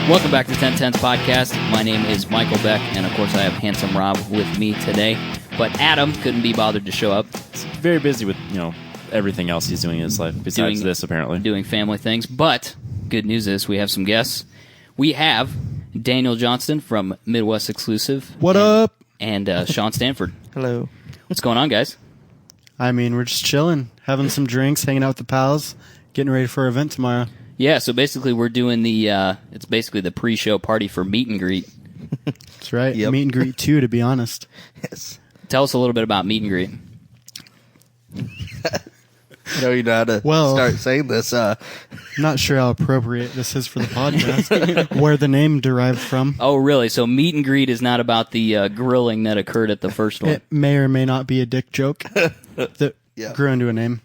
Welcome back to 1010's podcast. My name is Michael Beck, and of course I have Handsome Rob with me today. But Adam couldn't be bothered to show up. He's very busy with, everything else he's doing in his life besides this, apparently. Doing family things. But good news is we have some guests. We have Daniel Johnston from MWExclusive. What up? And Sean Stanford. Hello. What's going on, guys? I mean, we're just chilling, having some drinks, hanging out with the pals, getting ready for our event tomorrow. Yeah, so basically we're doing it's basically the pre-show party for Meet and Greet. That's right. Yep. Meet and greet too, to be honest. Yes. Tell us a little bit about Meet and Greet. I know you know how to start saying this. Not sure how appropriate this is for the podcast, where the name derived from. Oh, really? So Meet and Greet is not about the grilling that occurred at the first one? It may or may not be a dick joke that grew into a name.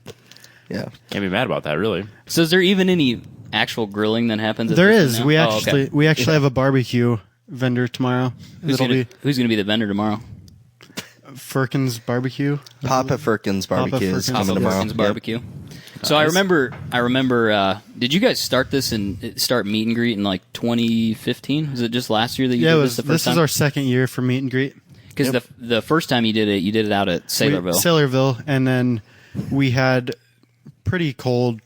Yeah. Can't be mad about that, really. So is there even any actual grilling that happens at There this is. now? We actually have a barbecue vendor tomorrow. Who's going to be the vendor tomorrow? Firkins Barbecue. Papa Firkins Barbecue is Firkins. coming tomorrow. Firkins Barbecue. So I remember. Did you guys start Meet and Greet in like 2015? Was it just last year that you did this the first time? This is our second year for Meet and Greet. Because the first time you did it out at Saylorville. Saylorville, and then we had pretty cold,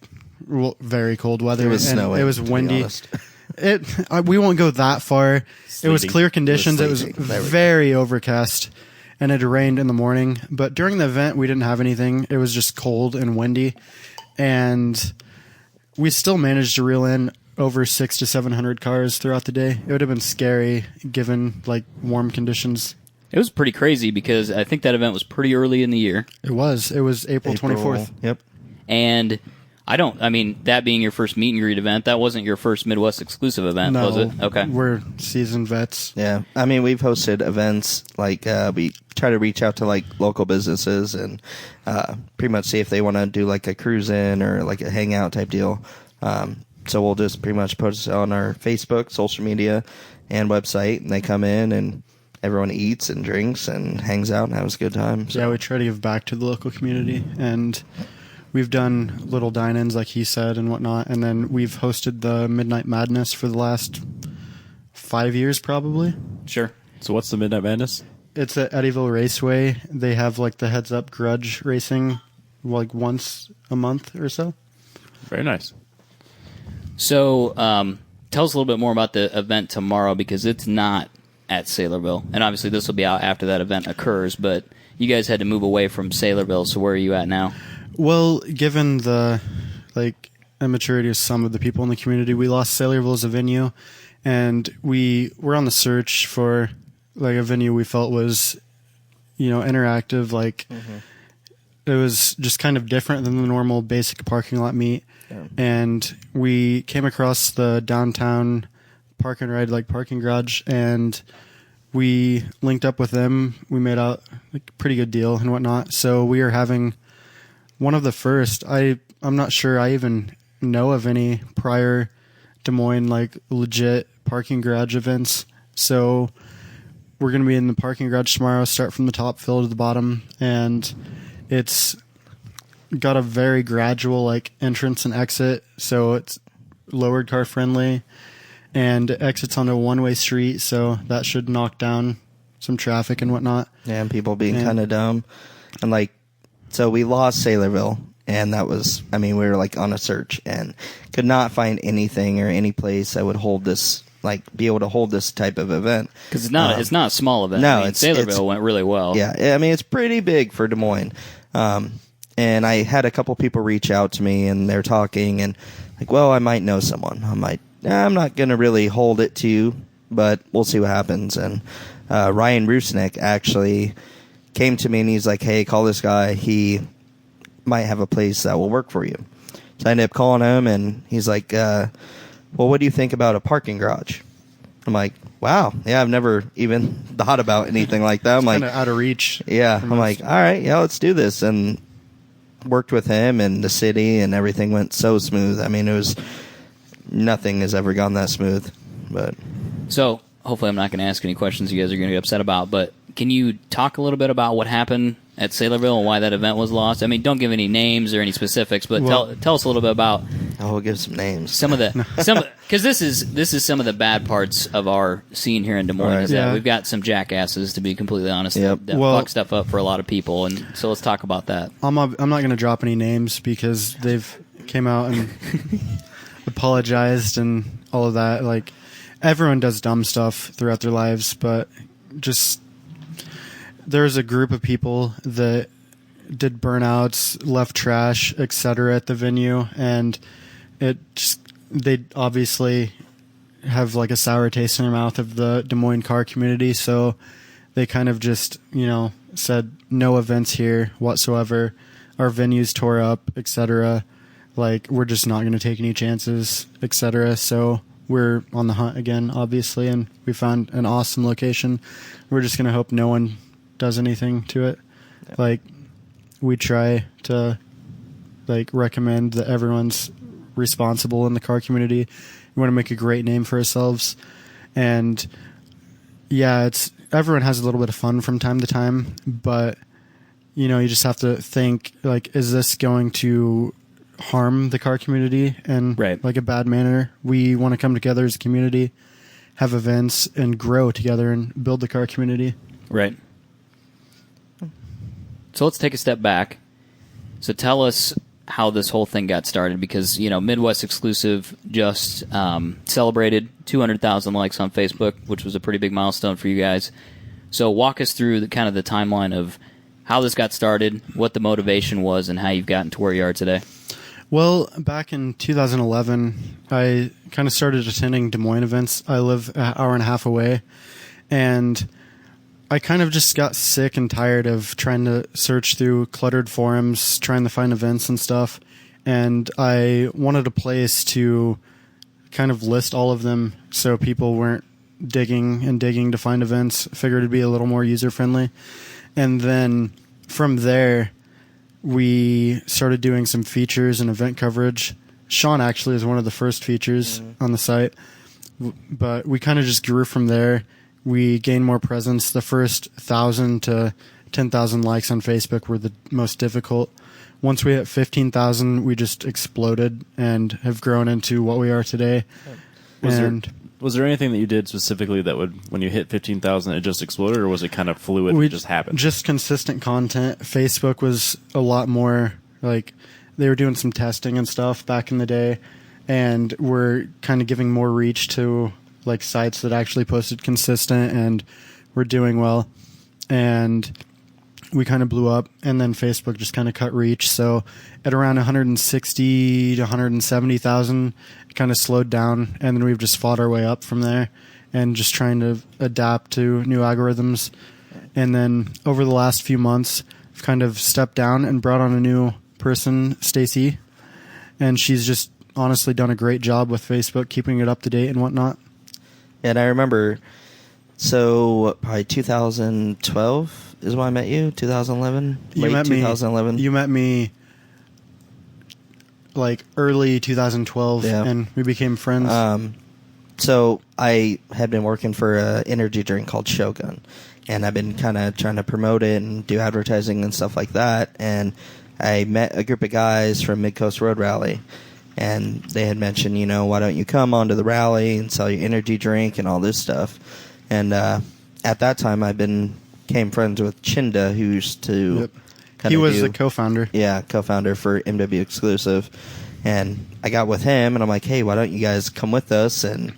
very cold weather. It was and snowing. It was windy. We won't go that far. It was clear conditions. It was very overcast, and it rained in the morning. But during the event, we didn't have anything. It was just cold and windy, and we still managed to reel in over 600 to 700 cars throughout the day. It would have been scary given like warm conditions. It was pretty crazy because I think that event was pretty early in the year. It was April 24th. Yep. And that being your first Meet and Greet event, that wasn't your first MWExclusive event, No, was it? Okay. We're seasoned vets. Yeah. I mean, we've hosted events like we try to reach out to like local businesses and pretty much see if they want to do like a cruise in or like a hangout type deal. So we'll just pretty much post it on our Facebook, social media, and website, and they come in and everyone eats and drinks and hangs out and has a good time. So. Yeah, we try to give back to the local community, and we've done little dine-ins like he said and whatnot, and then we've hosted the Midnight Madness for the last 5 years probably. Sure. So what's the Midnight Madness? It's at Eddyville Raceway. They have like the Heads Up Grudge racing like once a month or so. Very nice. So tell us a little bit more about the event tomorrow, because it's not at Saylorville. And obviously this will be out after that event occurs, but you guys had to move away from Saylorville, so where are you at now? Well, given the immaturity of some of the people in the community, we lost Saylorville as a venue, and we were on the search for like a venue we felt was, interactive. It was just kind of different than the normal basic parking lot meet. Yeah. And we came across the downtown park and ride parking garage, and we linked up with them. We made out a pretty good deal and whatnot. So we are having one of the first. I'm not sure I even know of any prior Des Moines legit parking garage events. So we're going to be in the parking garage tomorrow, start from the top, fill to the bottom, and it's got a very gradual entrance and exit, so it's lowered car friendly, and exits onto a one-way street, so that should knock down some traffic and whatnot. Yeah, and people being kind of dumb. And so we lost Saylorville, and that was, we were on a search and could not find anything or any place that would hold this, be able to hold this type of event. Because it's not a small event. No, Saylorville went really well. Yeah, it's pretty big for Des Moines. And I had a couple people reach out to me, and they're talking, and well, I might know someone. I'm not going to really hold it to you, but we'll see what happens. And Ryan Rusnick actually came to me, and he's like, hey, call this guy. He might have a place that will work for you. So I ended up calling him, and he's like, well, what do you think about a parking garage? I'm like, wow, yeah, I've never even thought about anything like that. I'm kind of out of reach. Yeah, I'm like, all right, yeah, let's do this. And worked with him and the city, and everything went so smooth. It was nothing has ever gone that smooth. But so hopefully I'm not going to ask any questions you guys are going to get upset about, but can you talk a little bit about what happened at Saylorville and why that event was lost? Don't give any names or any specifics, but tell us a little bit about Oh, we'll give some names. Some of the because this is some of the bad parts of our scene here in Des Moines. Right. Is that we've got some jackasses, to be completely honest, that fuck stuff up for a lot of people, and so let's talk about that. I'm not going to drop any names because they've came out and apologized and all of that. Like, everyone does dumb stuff throughout their lives, but just there's a group of people that did burnouts, left trash, etc. at the venue, and they obviously have like a sour taste in their mouth of the Des Moines car community, so they kind of just, said no events here whatsoever. Our venue's tore up, etc. Like, we're just not going to take any chances, etc. So we're on the hunt again, obviously, and we found an awesome location. We're just going to hope no one does anything to it. Yeah. Like, we try to recommend that everyone's responsible in the car community. We want to make a great name for ourselves, and everyone has a little bit of fun from time to time, but you just have to think, like, is this going to harm the car community in like a bad manner? We want to come together as a community, have events, and grow together and build the car community. Right. So let's take a step back. So tell us how this whole thing got started, because MWExclusive just celebrated 200,000 likes on Facebook, which was a pretty big milestone for you guys. So walk us through the timeline of how this got started, what the motivation was, and how you've gotten to where you are today. Well, back in 2011, I kind of started attending Des Moines events. I live an hour and a half away, and I kind of just got sick and tired of trying to search through cluttered forums, trying to find events and stuff, and I wanted a place to kind of list all of them so people weren't digging to find events. I figured it'd be a little more user-friendly. And then from there, we started doing some features and event coverage. Sean actually is one of the first features on the site, but we kind of just grew from there. We gained more presence. The first 1,000 to 10,000 likes on Facebook were the most difficult. Once we hit 15,000, we just exploded and have grown into what we are today. Was there anything that you did specifically that would, when you hit 15,000, it just exploded, or was it kind of fluid and it just happened? Just consistent content. Facebook was a lot more, like, they were doing some testing and stuff back in the day, and we're kind of giving more reach to like sites that actually posted consistent and were doing well. And we kind of blew up, and then Facebook just kind of cut reach. So at around 160 to 170,000, it kind of slowed down, and then we've just fought our way up from there and just trying to adapt to new algorithms. And then over the last few months, I've kind of stepped down and brought on a new person, Stacy, and she's just honestly done a great job with Facebook, keeping it up to date and whatnot. And I remember, so by 2012 is when I met you. 2011, late 2011. You met me like early 2012, and we became friends. So I had been working for an energy drink called Shogun, and I've been kind of trying to promote it and do advertising and stuff like that. And I met a group of guys from Mid-Coast Road Rally, and they had mentioned, why don't you come onto the rally and sell your energy drink and all this stuff. And at that time, I became friends with Chinda, who used to he was the co-founder. Yeah, co-founder for MWExclusive. And I got with him, and I'm like, hey, why don't you guys come with us and,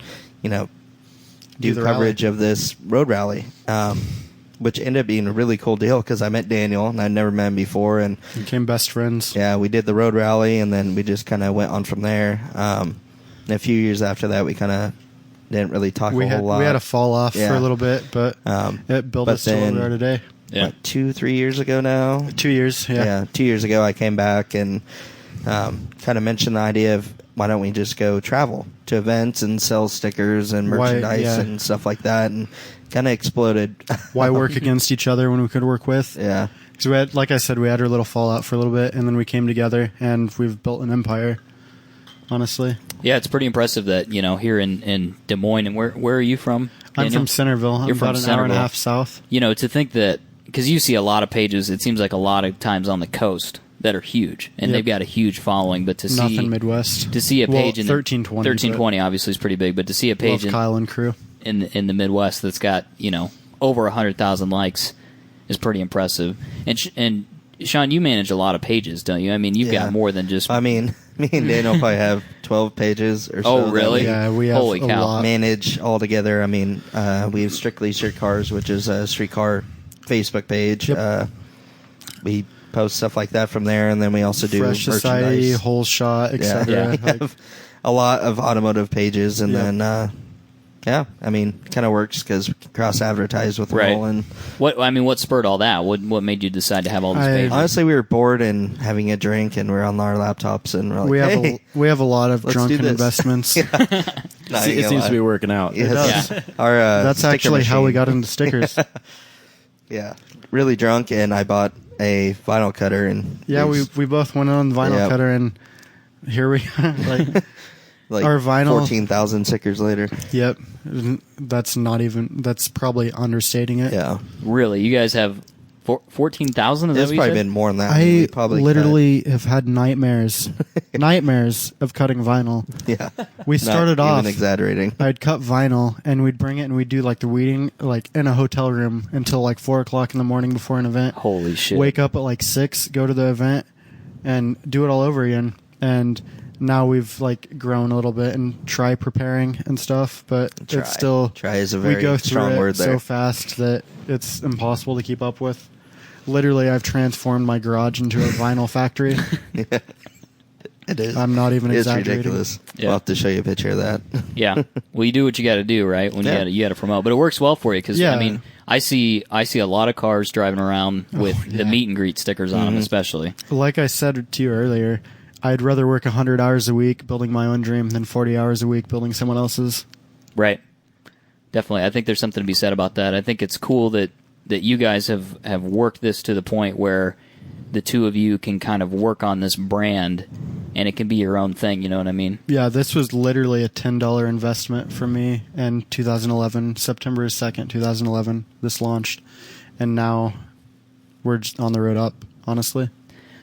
do coverage of this road rally, which ended up being a really cool deal because I met Daniel, and I'd never met him before. And became best friends. Yeah, we did the road rally, and then we just kind of went on from there. And a few years after that, we kind of didn't really talk a whole lot. We had a fall off for a little bit, but it built us to where we are today. Yeah. What, 2-3 years ago now? 2 years, yeah. Yeah, 2 years ago I came back and kind of mentioned the idea of why don't we just go travel to events and sell stickers and merchandise and stuff like that, and kind of exploded. Why work against each other when we could work with? Yeah. Because we had, like I said, we had our little fallout for a little bit, and then we came together, and we've built an empire, honestly. Yeah, it's pretty impressive that, here in Des Moines, and where are you from, Daniel? I'm from Centerville. You're I'm about an hour and a half south. To think that, because you see a lot of pages, it seems like a lot of times on the coast, that are huge, and Yep. they've got a huge following. But to see Nothing Midwest. to see a Well, page in 1320, 1320 obviously is pretty big, but to see a page Love Kyle and crew. in the Midwest that's got over 100,000 likes is pretty impressive. And Sean, you manage a lot of pages, don't you? I mean, you've got more than just. I mean, me and Daniel probably have 12 pages or so. Oh, really? Yeah, we have Holy a cow. lot. Manage all together. I mean, we have Strictly Street Cars, which is a streetcar Facebook page. Yep. We post stuff like that from there, and then we also do Fresh Society, merchandise. Whole Shot, Yeah, etc. we have a lot of automotive pages, and Yep. then I mean, kind of works because we can cross advertise with them Right. all. And what spurred all that? What made you decide to have all these pages? honestly, we were bored and having a drink, and we're on our laptops, and we're like, hey, we have a lot of let's do drunken this. investments. Not It gonna seems lie. to be working out. Yes. does. Our, That's sticker actually how we machine. got into stickers. Yeah, really drunk, and I bought a vinyl cutter, and Yeah, there's, we both went on the vinyl Yep. cutter, and here we are. like our vinyl- 14,000 stickers later. Yep, that's probably understating it. Yeah, Really, you guys have 14,000? Is that it's what you probably said? been more than that. I We probably literally have had nightmares of cutting vinyl. yeah. We started Not off. even exaggerating. I'd cut vinyl and we'd bring it and we'd do like the weeding like in a hotel room until like 4:00 in the morning before an event. Holy shit! Wake up at like 6, go to the event, and do it all over again. And now we've like grown a little bit and try preparing and stuff, but Try. it's still Try is a we very go through strong it word there. so fast that it's impossible to keep up with. Literally, I've transformed my garage into a vinyl factory. It is. I'm not even It's exaggerating. ridiculous. Yeah. We'll have to show you a picture of that. Yeah. Well, you do what you got to do, right? When Yeah. you got to promote, but it works well for you because Yeah. I mean, I see a lot of cars driving around with the meet and greet stickers on them, especially. Like I said to you earlier, I'd rather work 100 hours a week building my own dream than 40 hours a week building someone else's. Right. Definitely. I think there's something to be said about that. I think it's cool that you guys have worked this to the point where the two of you can kind of work on this brand and it can be your own thing, you know what I mean? Yeah, this was literally a $10 investment for me in 2011, September 2nd, 2011, this launched. And now we're just on the road up, honestly.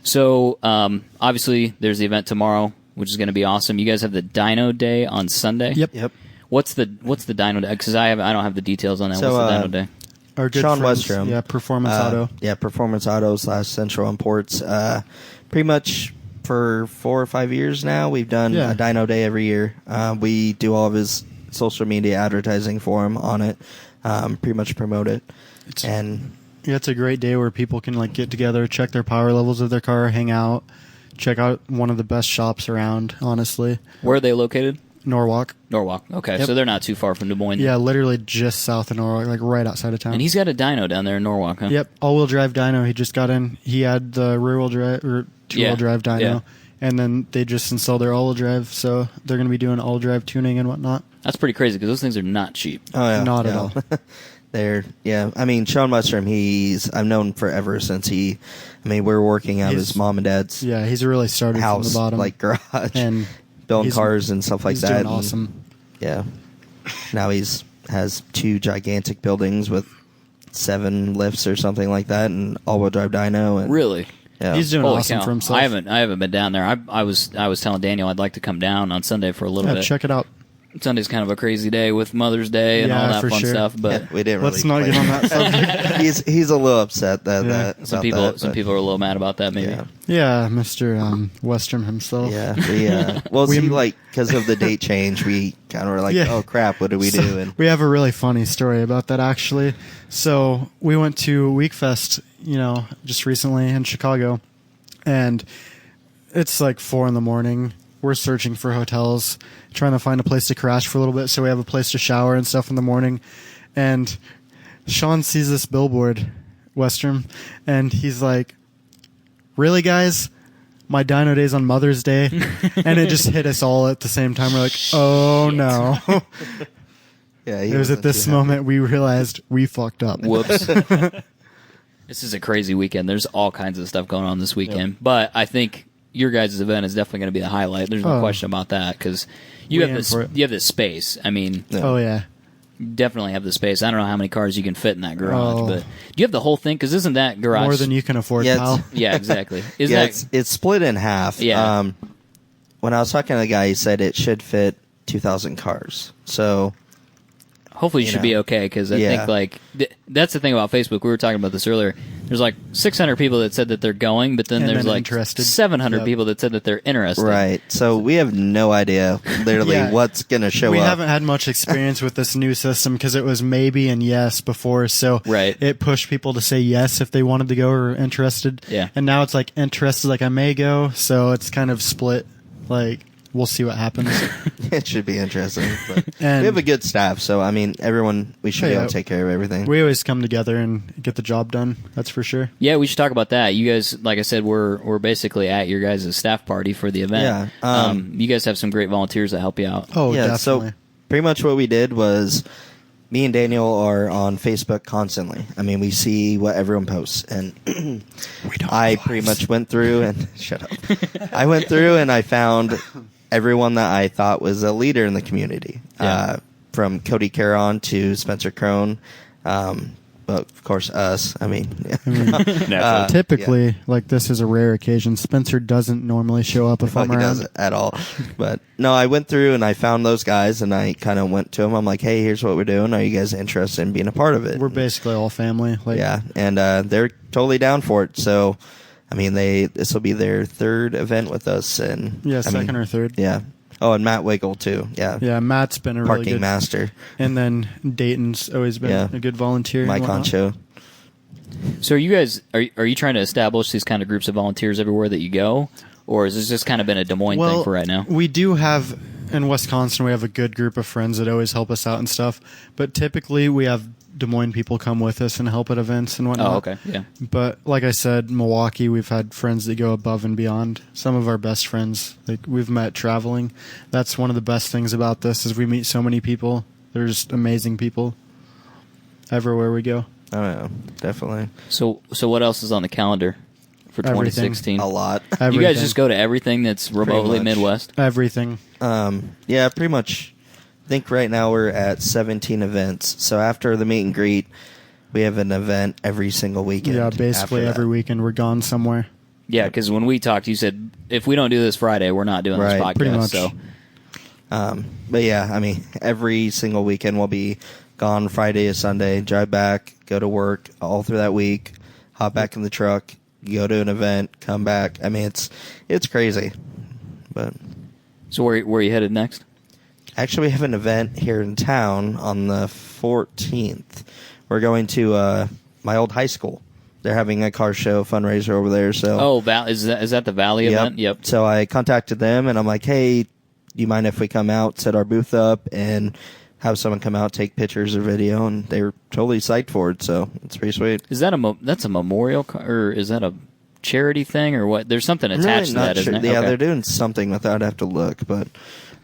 So, obviously, there's the event tomorrow, which is going to be awesome. You guys have the Dyno Day on Sunday. Yep. What's the Dyno Day? Because I don't have the details on that. So, What's the Dyno Day? Our good Sean friends, Westrom. yeah, Performance Auto. Yeah, Performance Auto / Central Imports. Pretty much for 4 or 5 years now, we've done Yeah. a Dyno Day every year. We do all of his social media advertising for him on it. Pretty much promote it. And Yeah, it's a great day where people can like get together, check their power levels of their car, hang out, check out one of the best shops around, honestly. Where are they located? Norwalk. Norwalk. Okay, Yep. so they're not too far from Des Moines. Yeah, literally just south of Norwalk, like right outside of town. And he's got a dyno down there in Norwalk, huh? Yep, all-wheel drive dyno. He just got in. He had the rear-wheel drive or two-wheel Yeah, drive dyno, yeah. and then they just installed their all-wheel drive. So they're going to be doing all-wheel drive tuning and whatnot. That's pretty crazy because those things are not cheap. oh yeah, Not at yeah. all. Yeah. I mean, Sean Mustrom, I've known forever since we're working out of He's- his mom and dad's Yeah, he's really started from house, the bottom, like garage, and building he's- cars and stuff like he's that. doing and, awesome. Yeah. Now has 2 gigantic buildings with 7 lifts or something like that, and all-wheel drive dyno. And, Really? Yeah. He's doing Holy awesome cow. for himself. I haven't been down there. I was telling Daniel I'd like to come down on Sunday for a little Yeah, bit. check it out. Sunday's kind of a crazy day with Mother's Day and Yeah, all that for fun sure. stuff. But Yeah, we didn't Let's really not get on that subject. he's a little upset that, Yeah. that some about people that, some but- people are a little mad about that. Maybe. Yeah. Yeah, Mr. Westrom himself. Yeah, well, We- see, like, because of the date change, we kind of were like, Yeah. oh, crap, what do we do? And We have a really funny story about that, actually. So we went to WeekFest, just recently in Chicago, and it's like 4 a.m. We're searching for hotels, trying to find a place to crash for a little bit so we have a place to shower and stuff in the morning. And Sean sees this billboard, Westrom, and he's like, really, guys? My dyno day's on Mother's Day. And it just hit us all at the same time. We're like, oh, no. yeah, It was at this moment we realized we fucked up. Whoops. This is a crazy weekend. There's all kinds of stuff going on this weekend. But I think your guys' event is definitely going to be the highlight. There's no Oh. question about that because you We have aim for it. you have this space. I mean, Oh, yeah. definitely have the space. I don't know how many cars you can fit in that garage, Oh. but do you have the whole thing? Because isn't that garage More than you can afford, Yeah, pal. Yeah, exactly. Isn't Yeah, that it's split in half. Yeah. When I was talking to the guy, he said it should fit 2,000 cars. So hopefully you you should know. be okay? Because I Yeah. think like that's the thing about Facebook. We were talking about this earlier. There's like 600 people that said that they're going, but then And there's then like interested. 700 Yep. people that said that they're interested. right. So we have no idea literally Yeah. what's going to show We up. haven't had much experience with this new system because it was maybe and yes before, so Right. it pushed people to say yes if they wanted to go or interested. Yeah. And now it's like interested, like I may go, so it's kind of split. Like we'll see what happens. It should be interesting. But And- we have a good staff, so I mean, everyone, we should be Yeah. able to take care of everything. We always come together and get the job done. That's for sure. Yeah, we should talk about that. You guys, like I said, we're basically at your guys' staff party for the event. Yeah, You guys have some great volunteers that help you out. Oh, yeah, definitely. so pretty much what we did was me and Daniel are on Facebook constantly. I mean, we see what everyone posts, and I pretty much went through and shut up. I went through and I found everyone that I thought was a leader in the community, Yeah. from Cody Caron to Spencer Crone. But of course, us. I mean, Naturally. Typically, like this is a rare occasion. Spencer doesn't normally show up if fuck I'm he around. doesn't at all. But no, I went through and I found those guys and I kind of went to them. I'm like, hey, here's what we're doing. Are you guys interested in being a part of it? We're basically all family. Like, Yeah, and they're totally down for it. So, I mean, this will be their third event with us, and Yeah, I second mean, or third. Yeah. Oh, and Matt Wiggle too. Yeah. Yeah, Matt's been a really Parking good master, And then Dayton's always been Yeah. a good volunteer. and Mike whatnot. Honcho. So are you guys are you trying to establish these kind of groups of volunteers everywhere that you go, or has this just kind of been a Des Moines thing for right now? We do have in Wisconsin. We have a good group of friends that always help us out and stuff. But typically, we have Des Moines people come with us and help at events and whatnot. Oh, okay, yeah. But like I said, Milwaukee, we've had friends that go above and beyond. Some of our best friends, like we've met traveling. That's one of the best things about this is we meet so many people. There's amazing people everywhere we go. Oh yeah, definitely So what else is on the calendar for Everything. 2016? a lot. You guys Everything. just go to everything that's remotely much. Midwest. Everything. Yeah, pretty much. I think right now we're at 17 events. So after the meet and greet, we have an event every single weekend. Yeah, basically after every that. weekend we're gone somewhere. Yeah, because when we talked, you said if we don't do this Friday, we're not doing this Right, podcast. pretty much. So But yeah, I mean, every single weekend we'll be gone Friday to Sunday, drive back, go to work all through that week, hop back in the truck, go to an event, come back. I mean, it's crazy. But where are you headed next? actually, we have an event here in town on the 14th. We're going to my old high school. They're having a car show fundraiser over there. So Is that the Valley event? Yep. So I contacted them and I'm like, hey, do you mind if we come out, set our booth up, and have someone come out, take pictures or video? And they were totally psyched for it. So it's pretty sweet. Is that that's a memorial or is that a charity thing or what? There's something attached Really to not that, sure. isn't it? Yeah, Okay. they're doing something with that. I'd have to look, but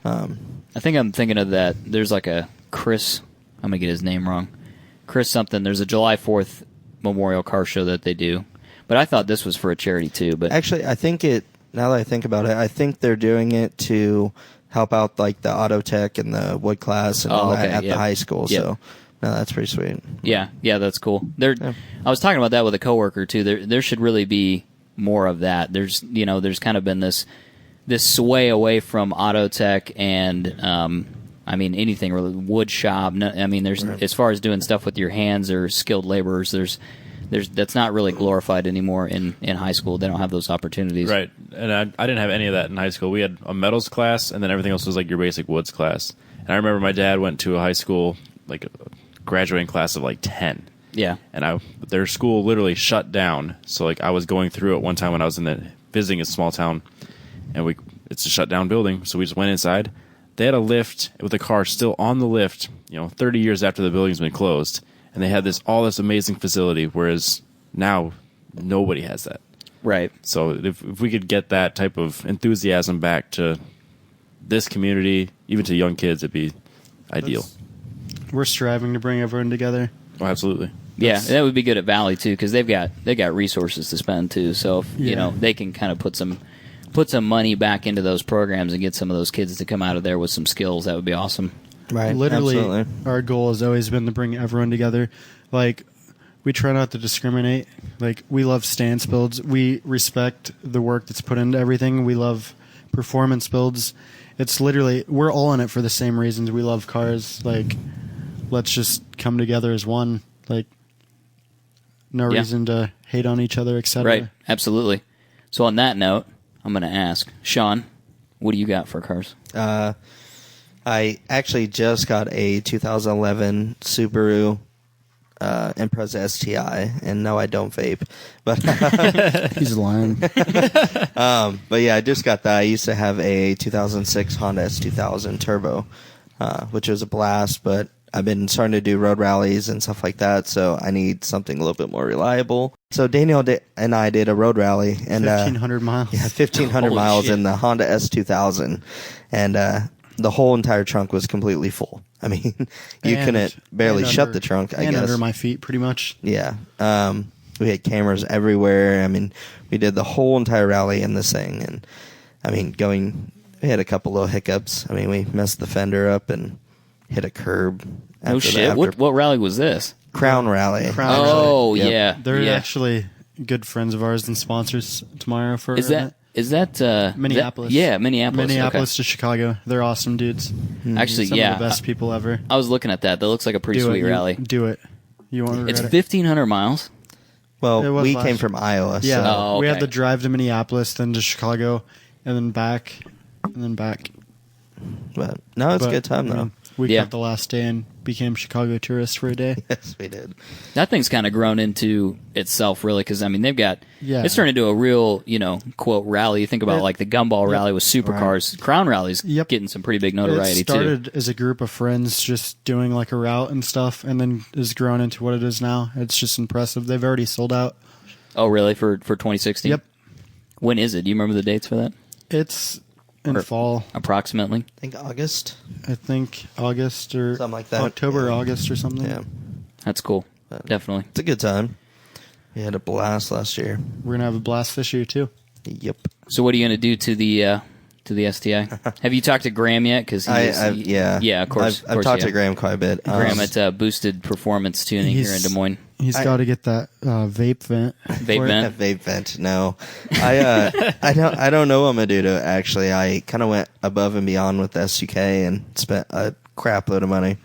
I think I'm thinking of that. There's like a Chris. I'm gonna get his name wrong. Chris something. There's a July 4th memorial car show that they do, but I thought this was for a charity too. But actually, I think now that I think about it, I think they're doing it to help out like the auto tech and the wood class and all that at the high school. Yep. So no, that's pretty sweet. yeah, that's cool. I was talking about that with a coworker too. There should really be more of that. There's kind of been this sway away from auto tech and I mean anything really, wood shop. I mean there's as far as doing stuff with your hands or skilled laborers, there's that's not really glorified anymore in high school. They don't have those opportunities. Right. And I didn't have any of that in high school. We had a metals class, and then everything else was like your basic woods class. And I remember my dad went to a high school, like a graduating class of like 10. Yeah. And their school literally shut down. So like I was going through it one time when I was visiting a small town, and it's a shut down building. So we just went inside. They had a lift with a car still on the lift, 30 years after the building's been closed. And they had all this amazing facility, whereas now nobody has that. Right. So if we could get that type of enthusiasm back to this community, even to young kids, it'd be ideal. We're striving to bring everyone together. Oh, absolutely. Yeah, that would be good at Valley too because they got resources to spend too. So if, Yeah. they can kind of put some money back into those programs and get some of those kids to come out of there with some skills, that would be awesome. Right. Literally, Absolutely. our goal has always been to bring everyone together. Like, we try not to discriminate. Like, we love stance builds. We respect the work that's put into everything. We love performance builds. It's literally, we're all in it for the same reasons. We love cars. Like, let's just come together as one. Like, no reason to hate on each other, etc. Right. Absolutely. So on that note, I'm going to ask Sean, what do you got for cars? I actually just got a 2011 Subaru Impreza STI, and no, I don't vape, but He's lying. but yeah, I just got that. I used to have a 2006 Honda S2000 Turbo, which was a blast, but I've been starting to do road rallies and stuff like that, so I need something a little bit more reliable. So Daniel and I did a road rally, and 1,500 miles. yeah, 1,500 Holy miles shit. in the Honda S2000, and the whole entire trunk was completely full. I mean, you And- couldn't barely and shut under- the trunk, I and guess. under my feet, pretty much. Yeah. We had cameras everywhere. I mean, we did the whole entire rally in this thing, and I mean, we had a couple little hiccups. I mean, we messed the fender up and hit a curb. No after shit. that. What rally was this? Crown Rally. Crown Oh, Yep. yeah. They're yeah. actually good friends of ours and sponsors tomorrow for Is our that event. Minneapolis? Yeah, Minneapolis. Minneapolis Okay. to Chicago. They're awesome dudes. Actually, Some yeah. of the best people ever. I was looking at that. That looks like a pretty Do it. sweet You- rally. Do it. You won't regret It's it. 1,500 miles. It Well, was we last came year. from Iowa. Yeah, So. Oh, we had okay. the drive to Minneapolis, then to Chicago, and then back, and then back. But no, it's a But, good time, I though. mean, we Yeah. got the last day and became Chicago tourists for a day. Yes, we did. That thing's kind of grown into itself, really, because I mean they've got Yeah. it's turned into a real, quote rally. You think about It- like the Gumball rally with supercars, Crown Rally's Yep. getting some pretty big notoriety It started as a group of friends just doing like a route and stuff, and then has grown into what it is now. It's just impressive. They've already sold out. too. Oh, really? For 2016? Yep. When is it? Do you remember the dates for that? It's in Or- fall. Approximately. I think August. I think August or Something like that. October or Yeah. August or something. Yeah. That's cool. Definitely. It's a good time. We had a blast last year. We're gonna have a blast this year too. Yep. So what are you going to do to the STI? Have you talked to Graham yet? Because yeah, of course. I've talked to Graham quite a bit. Graham at Boosted Performance Tuning here in He's- Des Moines. He's I- got to get that vape vent. Vape for it. vent? Vape vent. No, I don't know what I'm gonna do to it. Actually, I kind of went above and beyond with SUK and spent a crap load of money.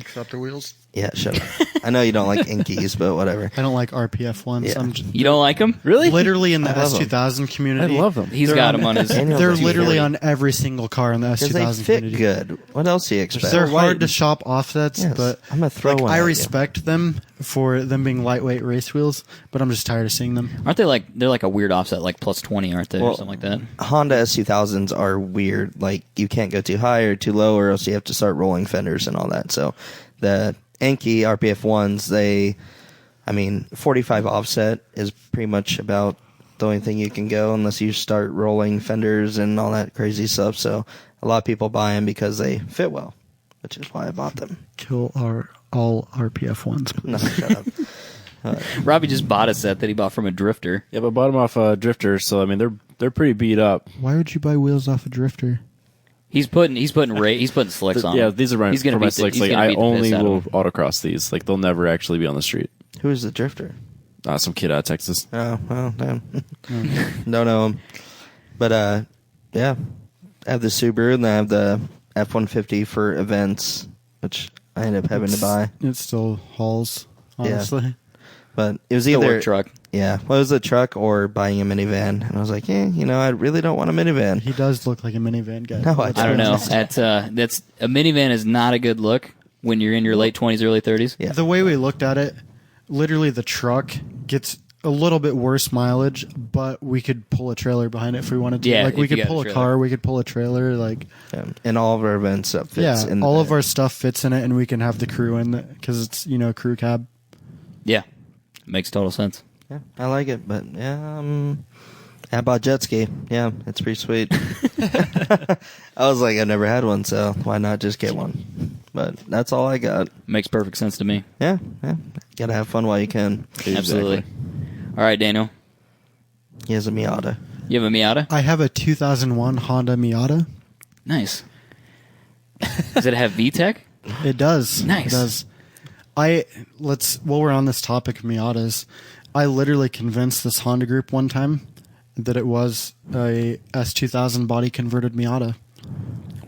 Except the wheels. Yeah, shut up. I know you don't like Inkies, but whatever. I don't like RPF ones. Yeah. I'm just, You don't like him? Really? literally in the I love 'em. S2000 community. I love 'em. He's They're got him on his. Daniel They're doesn't literally care. on every single car in the Because they S2000 fit community. good. What else do you expect? They're white. hard to shop offsets, Yes, but I'm gonna throw like, one I at you. respect them for them being lightweight race wheels, but I'm just tired of seeing them. Aren't they like they're like a weird offset, like plus 20, aren't they, or Well, something like that? Honda S2000s are weird. Like, you can't go too high or too low, or else you have to start rolling fenders and all that. So the Enki RPF ones, 45 offset is pretty much about the only thing you can go unless you start rolling fenders and all that crazy stuff. So a lot of people buy them because they fit well, which is why I bought them. Kill all RPF ones, please. No, shut up. Robbie just bought a set that he bought from a drifter. Yeah, but bought them off Drifter, so I mean they're pretty beat up. Why would you buy wheels off a drifter? He's putting slicks on. Yeah, them. these are He's gonna for my beat the- slicks. he's Like gonna I beat the only piss out of will them. autocross these. Like they'll never actually be on the street. Who's the drifter? Some kid out of Texas. Oh, well, damn. Don't know him. But, yeah. I have the Subaru, and I have the F-150 for events, which I ended up having to buy. It still hauls, honestly. But it was The either... work truck. Yeah. Well, it was a truck or buying a minivan. And I was like, I really don't want a minivan. He does look like a minivan guy. No, I I don't know. That's a minivan is not a good look when you're in your late 20s, early 30s. Yeah. The way we looked at it, literally the truck gets a little bit worse mileage, but we could pull a trailer behind it if we wanted to. Yeah, like we if you could got pull a a trailer. car, we could pull a trailer. Like And all of our event stuff fits in the all of bed. our stuff fits in it, and we can have the crew in it because it's crew cab. Yeah, makes total sense. Yeah, I like it, but I bought jet ski. Yeah, it's pretty sweet. I was like, I've never had one, so why not just get one? But that's all I got. Makes perfect sense to me. Yeah. Gotta have fun while you can. Absolutely. All right, Daniel, He has a Miata. you have a Miata? I have a 2001 Honda Miata. Nice. Does it have VTEC? It does. Nice. It does. While we're on this topic of Miatas, I literally convinced this Honda group one time that it was a S2000 body converted Miata.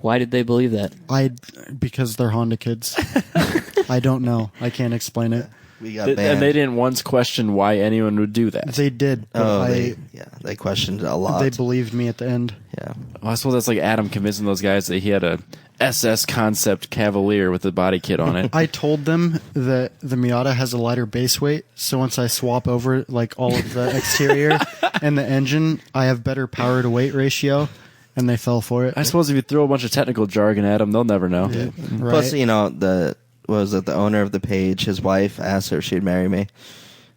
Why did they believe that? Because they're Honda kids. I don't know. I can't explain it. We got banned. And they didn't once question why anyone would do that. They did. Oh, they questioned it a lot. They believed me at the end. Yeah. Well, I suppose that's like Adam convincing those guys that he had a SS Concept Cavalier with a body kit on it. I told them that the Miata has a lighter base weight, so once I swap over like all of the exterior and the engine, I have better power to weight ratio, and they fell for it. I suppose if you throw a bunch of technical jargon at them, they'll never know. Yeah, right. Plus, the owner of the page, his wife asked her if she'd marry me,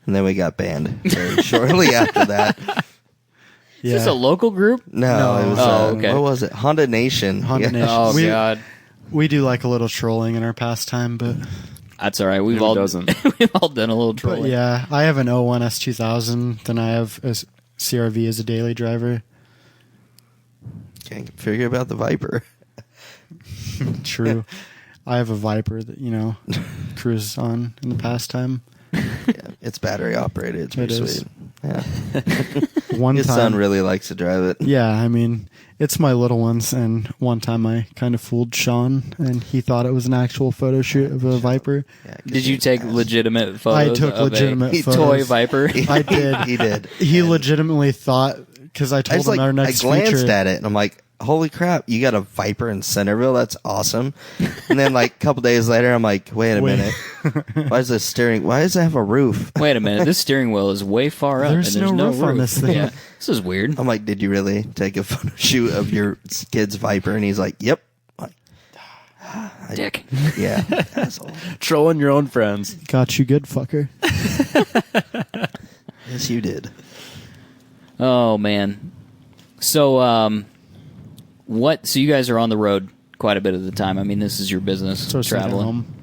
and then we got banned very shortly after that. Yeah. Is this a local group? No, it was okay. what was it? Honda Nation. Honda Nation. Oh, we, God. We do like a little trolling in our pastime, but That's all right. We've Who all doesn't? we've all done a little trolling. but yeah, I have an 01 S2000. Then I have a CRV as a daily driver. Can't figure about the Viper. True. I have a Viper that cruises on in the pastime. Yeah, it's battery operated. It's pretty It is. sweet. Yeah, One his time, son really likes to drive it. yeah, I mean, it's my little ones. And one time I kind of fooled Sean, and he thought it was an actual photo shoot of a Viper. Yeah, 'cause Did you he's take fast. legitimate photos? I took of legitimate a photos. toy Viper. I did. He did. He And legitimately thought, because I I told was him like, our I next glanced feature. at it and I'm like, holy crap, you got a Viper in Centerville? That's awesome. And then like a couple days later, I'm like, wait a minute. Why does it have a roof? Wait a minute. This steering wheel is way far up. There's and there's no no roof on this thing. Yeah, this is weird. I'm like, did you really take a photo shoot of your kid's Viper? And he's like, yep. I'm like, Dick. yeah, asshole. Trolling your own friends. Got you good, fucker. Yes, you did. Oh man. So so you guys are on the road quite a bit of the time. I mean, this is your business, So it's not at traveling. home.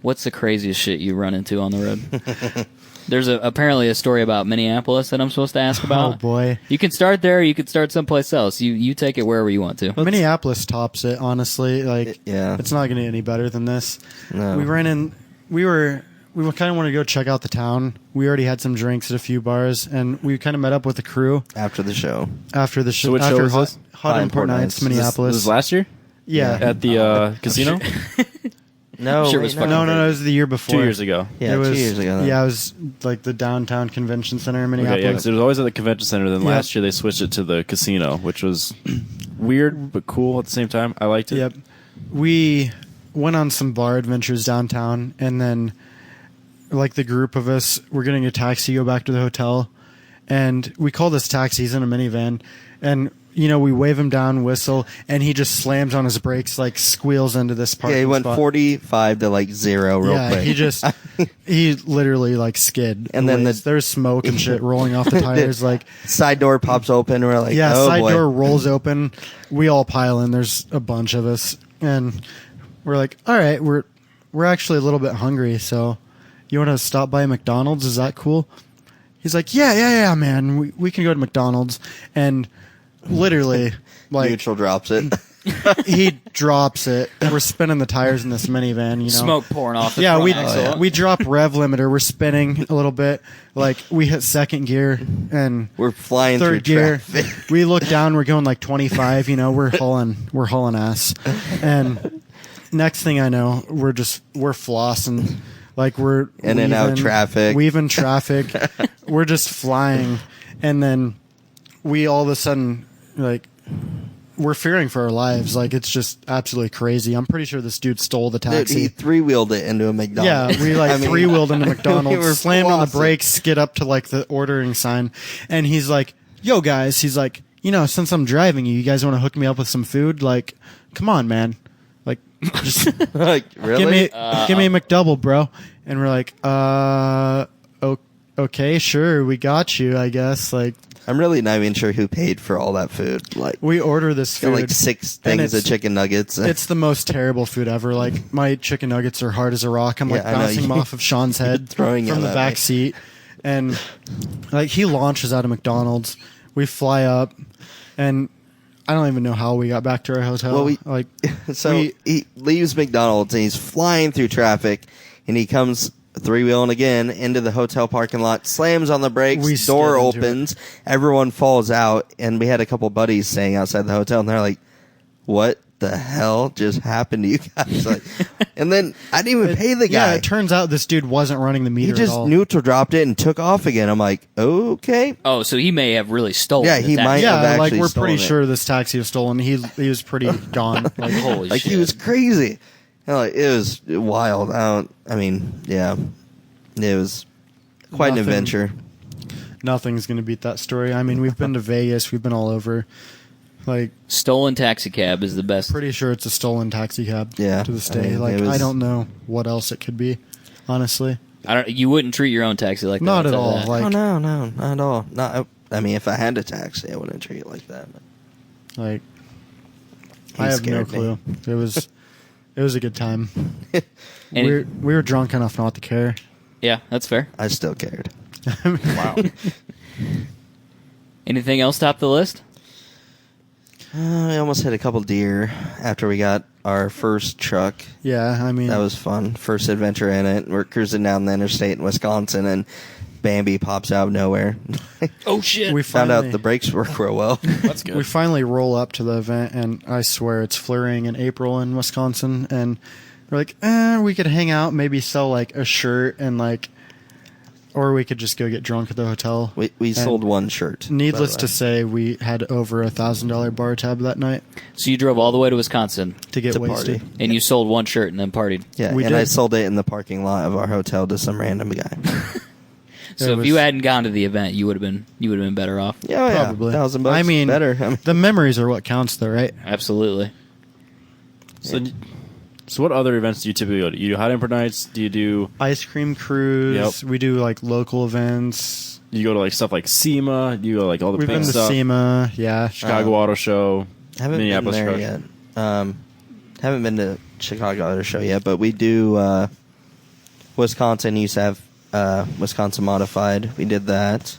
What's the craziest shit you run into on the road? There's apparently a story about Minneapolis that I'm supposed to ask about. Oh boy. You can start there. You can start someplace else. You take it wherever you want to. Minneapolis tops it, honestly. Like, Yeah. it's not going to get any better than this. No. We ran in. We kind of wanted to go check out the town. We already had some drinks at a few bars, and we kind of met up with the crew After the show. after the show. So what after show was Hot, this? Hot Import Nights, This- Minneapolis. This was last year yeah. at the casino. No, Sure it wait, was No, no, it was the year before. 2 years ago. Yeah, it was, 2 years ago. Then. Yeah, it was like the downtown convention center in Okay, yeah, Minneapolis. because it was always at the convention center. Then Yep. last year they switched it to the casino, which was weird but cool at the same time. I liked it. Yep. We went on some bar adventures downtown, and then, like, the group of us, we're getting a taxi to go back to the hotel, and we call this taxi. He's in a minivan, and we wave him down, whistle, and he just slams on his brakes, like squeals into this parking Yeah, he went spot. 45 to like 0 real Yeah, quick. he literally like skid. And then there's smoke and shit rolling off the tires. Like, Side door pops open. We're like, yeah, oh side boy. door rolls open. We all pile in. There's a bunch of us, and we're like, all right, we're actually a little bit hungry, so you want to stop by McDonald's? Is that cool? He's like, yeah, man. We can go to McDonald's, and literally, like, Neutral drops it. he drops it. We're spinning the tires in this minivan. Smoke pouring off the Yeah, front we axle. we drop rev limiter. We're spinning a little bit. Like, we hit second gear and We're flying third through gear. traffic. We look down. We're going like 25. We're hauling ass. And next thing I know, we're flossing. Like, we're In and out traffic. weaving traffic. We're just flying, and then we all of a sudden, like, we're fearing for our lives. Like, it's just absolutely crazy. I'm pretty sure this dude stole the Dude, taxi. he three-wheeled it into a McDonald's. Yeah, we I mean, three-wheeled into we McDonald's, were slammed on the flossing. brakes, skid up to like the ordering sign, and he's like, "Yo, guys," he's like, "Since I'm driving you guys want to hook me up with some food? Like, come on, man. Like, just Like, really? give me a McDouble, bro." And we're like, okay, sure, we got you, I guess. Like, I'm really not even sure who paid for all that food. Like, we order this got food. like 6 and things of it's- chicken nuggets. It's the most terrible food ever. Like, my chicken nuggets are hard as a rock. I'm like Yeah, I know. bouncing them off of Sean's head Throwing from them the at back me. seat. And like, he launches out of McDonald's. We fly up, and I don't even know how we got back to our hotel. Well, he leaves McDonald's and he's flying through traffic, and he comes three-wheeling again into the hotel parking lot, slams on the brakes, door opens, everyone falls out, and we had a couple buddies staying outside the hotel, and they're like, what the hell just happened to you guys? Like, and then I didn't even pay the guy. Yeah, it turns out this dude wasn't running the meter He just at all. neutral dropped it and took off again. I'm like, okay. Oh, so he may have really stolen. Yeah, he might have Yeah, like actually we're pretty stolen it. sure this taxi was stolen. He was pretty gone. Like, Holy Like, shit. he was crazy. And, like, it was wild. Yeah. It was quite an adventure. Nothing's going to beat that story. I mean, we've been to Vegas. We've been all over. Like, Stolen taxi cab is the best. pretty sure it's a stolen taxi cab Yeah, to this I day. mean, Like, it was- I don't know what else it could be, honestly. You wouldn't treat your own taxi like that. Not I'll at tell you all. that. Like, Oh, no, not at all. I mean, if I had a taxi, I wouldn't treat it like that. But I he have no scared clue. me. It was a good time. And We were drunk enough not to care. yeah, that's fair. I still cared. Wow. Anything else top the list? I almost hit a couple deer after we got our first truck. Yeah, I mean, That was fun. First adventure in it. We're cruising down the interstate in Wisconsin, and Bambi pops out of nowhere. Oh shit! we Found finally, out the brakes work real well. That's good. we finally roll up to the event, and I swear it's flurrying in April in Wisconsin, and we're like, we could hang out, maybe sell like a shirt, and like, or we could just go get drunk at the hotel. We sold one shirt. Needless by the to way. say, we had over $1,000 bar tab that night So you drove all the way to Wisconsin to get To wasted. party. and you sold one shirt and then partied. Yeah, We and I did. sold it in the parking lot of our hotel to some random guy. So It if was- you hadn't gone to the event, you would have been better off. Yeah, Probably. $1,000. I mean, better. the memories are what counts, though, right? Absolutely. So what other events do you typically go to? You do hot emperor nights? Do you do Ice cream cruise. Yep. We do like local events. you go to like stuff like SEMA? Do you go like all the We've big been to stuff? SEMA. Yeah. Chicago Auto Show, haven't Minneapolis been there Truck. yet. Haven't been to Chicago Auto Show yet, but we do. Wisconsin used to have Wisconsin Modified. We did that.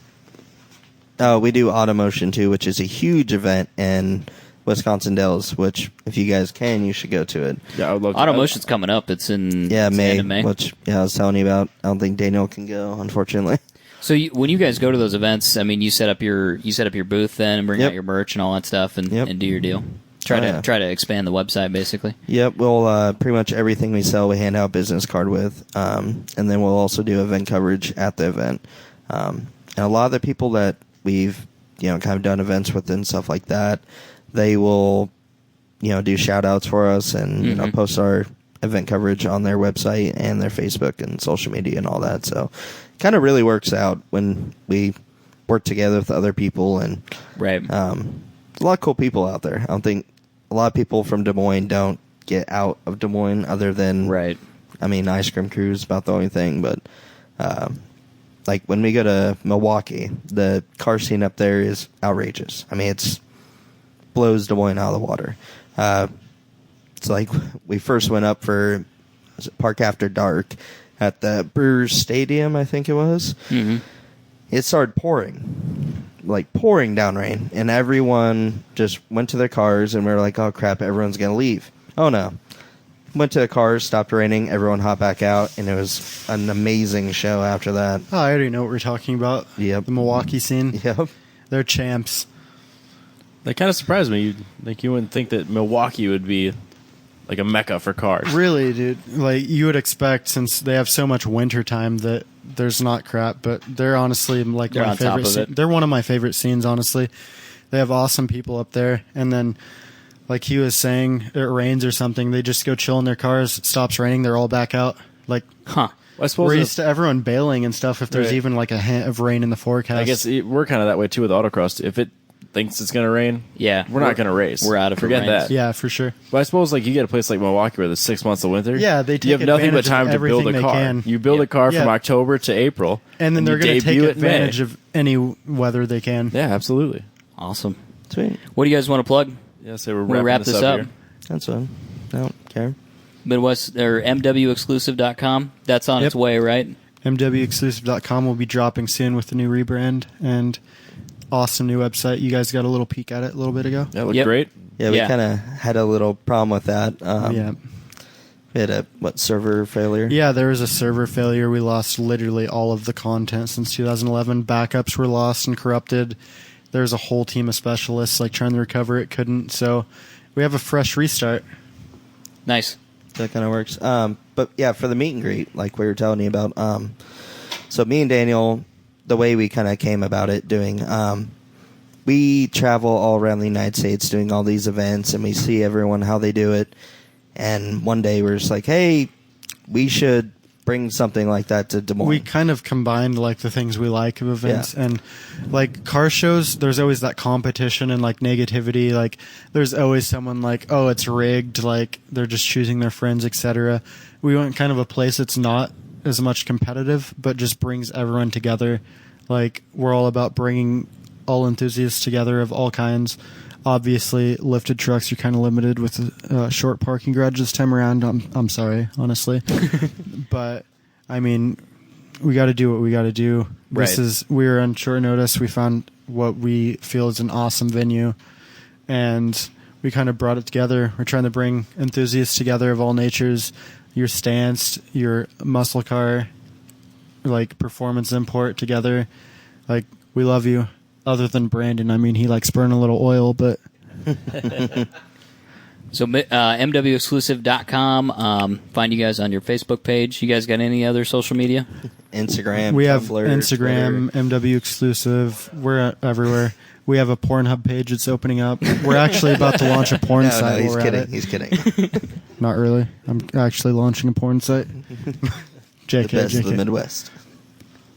We do Automotion too, which is a huge event in Wisconsin Dells. Which, if you guys can, you should go to it. Yeah, I would love to. Automotion's coming up. It's in Yeah, it's the May, end of May. which I was telling you about. I don't think Daniel can go, unfortunately. So when you guys go to those events, I mean, you set up your booth then and bring Yep. out your merch and all that stuff and, Yep. and do your deal. Try Oh, yeah. to expand the website basically. Yep, we'll pretty much everything we sell, we hand out a business card with, and then we'll also do event coverage at the event. And a lot of the people that we've kind of done events with and stuff like that, they will do shout outs for us and post our event coverage on their website and their Facebook and social media and all that. So, kind of really works out when we work together with other people and Right. a lot of cool people out there. I don't think a lot of people from Des Moines don't get out of Des Moines other than Right. I mean, ice cream cruise is about the only thing, but like when we go to Milwaukee, the car scene up there is outrageous. I mean, it's blows Des Moines out of the water. It's like we first went up for was it Park After Dark at the Brewers Stadium, I think it was. Mm-hmm. It started pouring down rain, and everyone just went to their cars, and we were like, oh crap, everyone's gonna leave. Oh no. Went to the cars, stopped raining, everyone hopped back out, and it was an amazing show after that. Oh, I already know what we're talking about. Yep. The Milwaukee scene. Yep. They're champs. That kind of surprised me. You wouldn't think that Milwaukee would be like a mecca for cars. Really, dude. Like, you would expect, since they have so much winter time, that there's not crap, but they're honestly like They're my on top favorite. of it. They're one of my favorite scenes, honestly. They have awesome people up there, and then, like he was saying, it rains or something. They just go chill in their cars. It stops raining. They're all back out. Like, Huh. Well, I suppose we're if- used to everyone bailing and stuff if there's Right. even like a hint of rain in the forecast. I guess we're kind of that way too with autocross. If it thinks it's going to rain, Yeah. we're not going to race. we're out if it Forget rains. that. Yeah, for sure. But I suppose like you get a place like Milwaukee where there's 6 months of winter. Yeah, they take you have nothing but advantage of time to build everything a they car. can. You build a car from Yeah. October to April, And then they're going to take advantage of any weather they can. Yeah, absolutely. Awesome. Sweet. What do you guys want to plug? Yeah, so we're We'll wrapping wrap this up. here. That's fun. I don't care. Midwest or MWExclusive.com. That's on its Yep. way, right? MWExclusive.com will be dropping soon with the new rebrand, and awesome new website. You guys got a little peek at it a little bit ago. That looked Yep. great. Yeah, we Yeah. kind of had a little problem with that. Yeah. We had a server failure. Yeah, there was a server failure. We lost literally all of the content since 2011. Backups were lost and corrupted. There's a whole team of specialists like trying to recover it, couldn't. So we have a fresh restart. Nice. That kind of works. But yeah, for the meet and greet, like we were telling you about. So me and Daniel, the way we kind of came about it doing, we travel all around the United States doing all these events, and we see everyone how they do it. And one day we're just like, hey, we should bring something like that to Des Moines. We kind of combined like the things we like of events, Yeah. and like car shows, there's always that competition and like negativity. Like there's always someone like, oh, it's rigged, like they're just choosing their friends, etc. We want kind of a place that's not as much competitive, but just brings everyone together. Like we're all about bringing all enthusiasts together of all kinds. Obviously, lifted trucks are kind of limited with short parking garage this time around. I'm sorry, honestly, but I mean, we got to do what we got to do. Right. We were on short notice. We found what we feel is an awesome venue, and we kind of brought it together. We're trying to bring enthusiasts together of all natures. Your stance, your muscle car, like performance import together. Like we love you. Other than Brandon, I mean, he likes burning a little oil, but So MWExclusive.com. Find you guys on your Facebook page. You guys got any other social media? Instagram, we have Tumblr, Instagram, Twitter. MW Exclusive. We're everywhere. We have a Pornhub page that's opening up. We're actually about to launch a porn No, site. he's while we're at kidding. it. He's kidding. Not really. I'm actually launching a porn site. JK, The best of the JK. Midwest.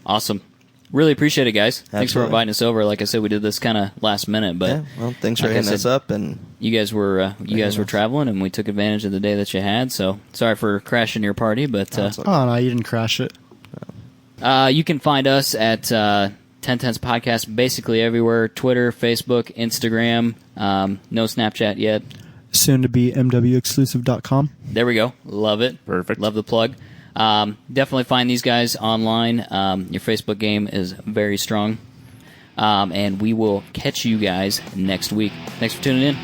Awesome. Really appreciate it, guys. Thanks for Absolutely. inviting us over. Like I said, we did this kind of last minute, but Yeah, well, thanks for like I hitting said, us up. And you guys were traveling, and we took advantage of the day that you had. So sorry for crashing your party, but Oh, no, you didn't crash it. you can find us at 1010's Podcast basically everywhere: Twitter, Facebook, Instagram. No Snapchat yet. Soon to be MWExclusive.com. There we go. Love it. Perfect. Love the plug. Definitely find these guys online. Your Facebook game is very strong. And we will catch you guys next week. Thanks for tuning in.